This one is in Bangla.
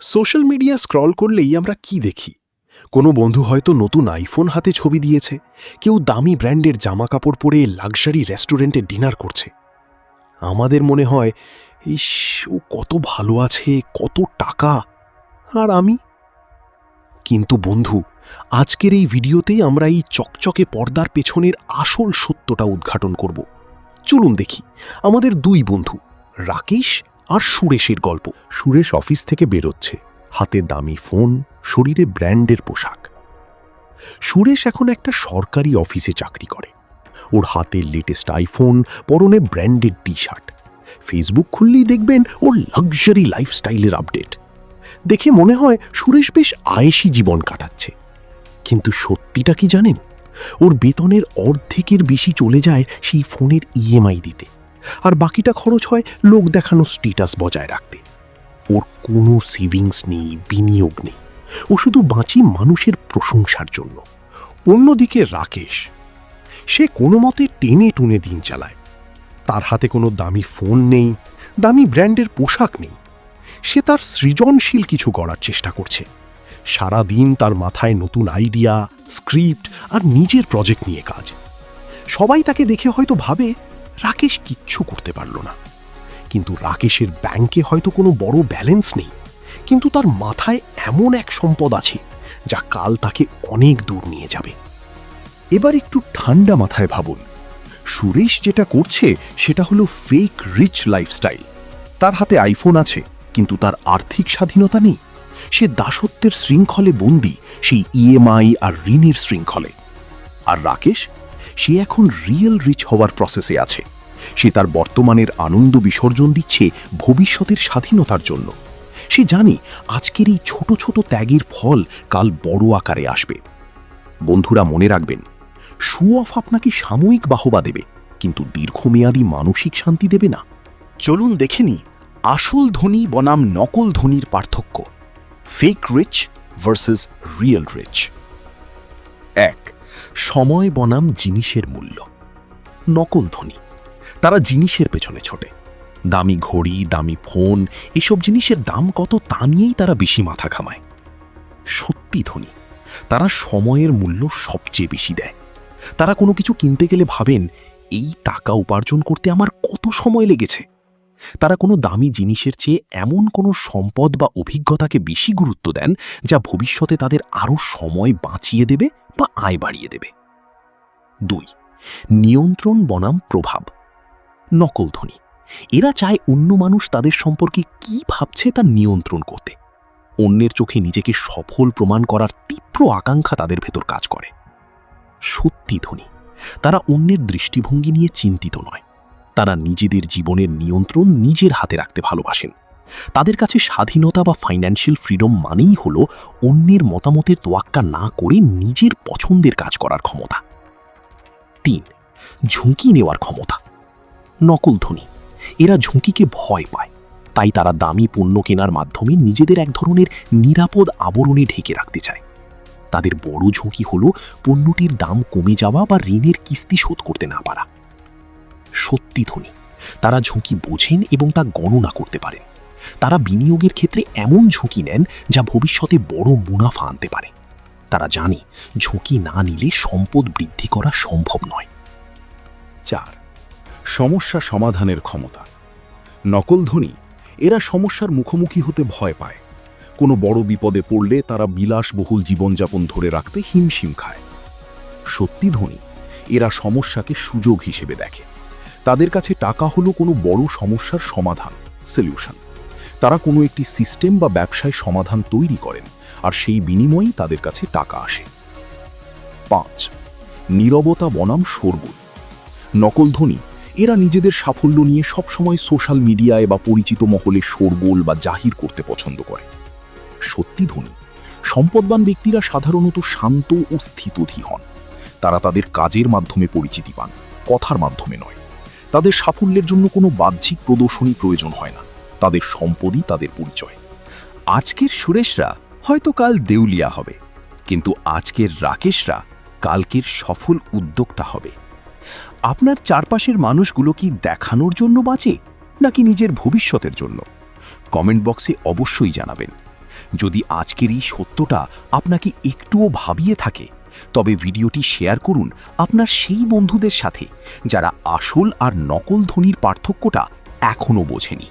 সোশ্যাল মিডিয়া স্ক্রল করলেই আমরা কি দেখি? কোনো বন্ধু হয়তো নতুন আইফোন হাতে ছবি দিয়েছে, কেউ দামি ব্র্যান্ডের জামা কাপড় পরে লাক্সারি রেস্টুরেন্টে ডিনার করছে। আমাদের মনে হয়, ইস, ও কত ভালো আছে, কত টাকা, আর আমি। কিন্তু বন্ধু, আজকের এই ভিডিওতেই আমরা এই চকচকে পর্দার পেছনের আসল সত্যটা উদ্ঘাটন করব। চলুন দেখি আমাদের দুই বন্ধু, রাকেশ আর সুরেশের গল্প। সুরেশ অফিস থেকে বেরোচ্ছে, হাতে দামি ফোন, শরীরে ব্র্যান্ডের পোশাক। সুরেশ এখন একটা সরকারি অফিসে চাকরি করে। ওর হাতে লেটেস্ট আইফোন, পরনে ব্র্যান্ডেড টি শার্ট। ফেসবুক খুললেই দেখবেন ওর লাক্সারি লাইফস্টাইলের আপডেট। দেখে মনে হয় সুরেশ বেশ আয়েশি জীবন কাটাচ্ছে। কিন্তু সত্যিটা কি জানেন? ওর বেতনের অর্ধেকের বেশি চলে যায় সেই ফোনের ইএমআই দিতে, আর বাকিটা খরচ হয় লোক দেখানো স্ট্যাটাস বজায় রাখতে। ওর কোনো সেভিংস নেই, বিনিয়োগ নেই। ও শুধু বাঁচি মানুষের প্রশংসার জন্য। অন্যদিকে রাকেশ, সে কোনো মতে টেনে টুনে দিন চালায়। তার হাতে কোনো দামি ফোন নেই, দামি ব্র্যান্ডের পোশাক নেই। সে তার সৃজনশীল কিছু গড়ার চেষ্টা করছে। সারা দিন তার মাথায় নতুন আইডিয়া, স্ক্রিপ্ট আর নিজের প্রজেক্ট নিয়ে কাজ। সবাই তাকে দেখে হয়তো ভাবে রাকেশ কিচ্ছু করতে পারল না। কিন্তু রাকেশের ব্যাংকে হয়তো কোনো বড় ব্যালেন্স নেই, কিন্তু তার মাথায় এমন এক সম্পদ আছে যা কাল তাকে অনেক দূর নিয়ে যাবে। এবার একটু ঠান্ডা মাথায় ভাবুন, সুরেশ যেটা করছে সেটা হলো ফেক রিচ লাইফস্টাইল। তার হাতে আইফোন আছে, কিন্তু তার আর্থিক স্বাধীনতা নেই। সে দাসত্বের শৃঙ্খলে বন্দী, সেই ইএমআই আর ঋণের শৃঙ্খলে। আর রাকেশ, সে এখন রিয়েল রিচ হওয়ার প্রসেসে আছে। সে তার বর্তমানের আনন্দ বিসর্জন দিচ্ছে ভবিষ্যতের স্বাধীনতার জন্য। সে জানে আজকের এই ছোট ছোট ত্যাগের ফল কাল বড় আকারে আসবে। বন্ধুরা, মনে রাখবেন, শো অফ আপনাকে সাময়িক বাহবা দেবে, কিন্তু দীর্ঘমেয়াদী মানসিক শান্তি দেবে না। চলুন দেখে নিই আসল ধনী বনাম নকল ধনীর পার্থক্য। Fake rich versus real rich. 1. সময় বনাম জিনিসের মূল্য। নকল ধনী, তারা জিনিসের পেছনে ছোটে। দামি ঘড়ি, দামি ফোন, এসব জিনিসের দাম কত তা নিয়েই তারা বেশি মাথা ঘামায়। সত্যি ধনী, তারা সময়ের মূল্য সবচেয়ে বেশি দেয়। তারা কোনো কিছু কিনতে গেলে ভাবেন, এই টাকা উপার্জন করতে আমার কত সময় লেগেছে। তারা কোনো দামি জিনিসের চেয়ে এমন কোনো সম্পদ বা অভিজ্ঞতাকে বেশি গুরুত্ব দেন যা ভবিষ্যতে তাদের আরও সময় বাঁচিয়ে দেবে বা আয় বাড়িয়ে দেবে। 2. নিয়ন্ত্রণ বনাম প্রভাব। নকল ধনী, এরা চায় অন্য মানুষ তাদের সম্পর্কে কি ভাবছে তা নিয়ন্ত্রণ করতে। অন্যের চোখে নিজেকে সফল প্রমাণ করার তীব্র আকাঙ্ক্ষা তাদের ভেতর কাজ করে। সত্যি ধনী, তারা অন্যের দৃষ্টিভঙ্গি নিয়ে চিন্তিত নয়। তারা নিজেদের জীবনের নিয়ন্ত্রণ নিজের হাতে রাখতে ভালোবাসেন। তাদের কাছে স্বাধীনতা বা ফাইন্যান্সিয়াল ফ্রিডম মানেই হল অন্যের মতামতের তোয়াক্কা না করে নিজের পছন্দের কাজ করার ক্ষমতা। 3. ঝুঁকি নেওয়ার ক্ষমতা। নকল ধনী, এরা ঝুঁকিকে ভয় পায়। তাই তারা দামি পণ্য কেনার মাধ্যমে নিজেদের এক ধরনের নিরাপদ আবরণে ঢেকে রাখতে চায়। তাদের বড় ঝুঁকি হল পণ্যটির দাম কমে যাওয়া বা ঋণের কিস্তি শোধ করতে না পারা। সত্যি ধনী, তারা ঝুঁকি বোঝেন এবং তা গণনা করতে পারেন। তারা বিনিয়োগের ক্ষেত্রে এমন ঝুঁকি নেন যা ভবিষ্যতে বড় মুনাফা আনতে পারে। তারা জানে ঝুঁকি না নিলে সম্পদ বৃদ্ধি করা সম্ভব নয়। 4. সমস্যা সমাধানের ক্ষমতা। নকল ধনী, এরা সমস্যার মুখোমুখি হতে ভয় পায়। কোনো বড় বিপদে পড়লে তারা বিলাসবহুল জীবনযাপন ধরে রাখতে হিমশিম খায়। সত্যি ধনী, এরা সমস্যাকে সুযোগ হিসেবে দেখে। তাদের কাছে টাকা হলো কোনো বড় সমস্যার সমাধান, সলিউশন। তারা কোনো একটি সিস্টেম বা ব্যবসায় সমাধান তৈরি করেন, আর সেই বিনিময়েই তাদের কাছে টাকা আসে। 5. নীরবতা বনাম শোরগোল। নকল ধনী, এরা নিজেদের সাফল্য নিয়ে সবসময় সোশ্যাল মিডিয়ায় বা পরিচিত মহলে শোরগোল বা জাহির করতে পছন্দ করে। সত্যি ধনী, সম্পদবান ব্যক্তিরা সাধারণত শান্ত ও স্থিতধী হন। তারা তাদের কাজের মাধ্যমে পরিচিতি পান, কথার মাধ্যমে নয়। তাদের সাফল্যের জন্য কোনো বাহ্যিক প্রদর্শনী প্রয়োজন হয় না। তাদের সম্পদই তাদের পরিচয়। আজকের সুরেশরা হয়তো কাল দেউলিয়া হবে, কিন্তু আজকের রাকেশরা কালকের সফল উদ্যোক্তা হবে। আপনার চারপাশের মানুষগুলো কি দেখানোর জন্য বাঁচে, নাকি নিজের ভবিষ্যতের জন্য? কমেন্ট বক্সে অবশ্যই জানাবেন। যদি আজকের এই সত্যটা আপনাকে একটুও ভাবিয়ে থাকে, তবে ভিডিওটি শেয়ার করুন আপনার সেই বন্ধুদের সাথে যারা আসল আর নকল ধনীর পার্থক্যটা এখনও বোঝেনি।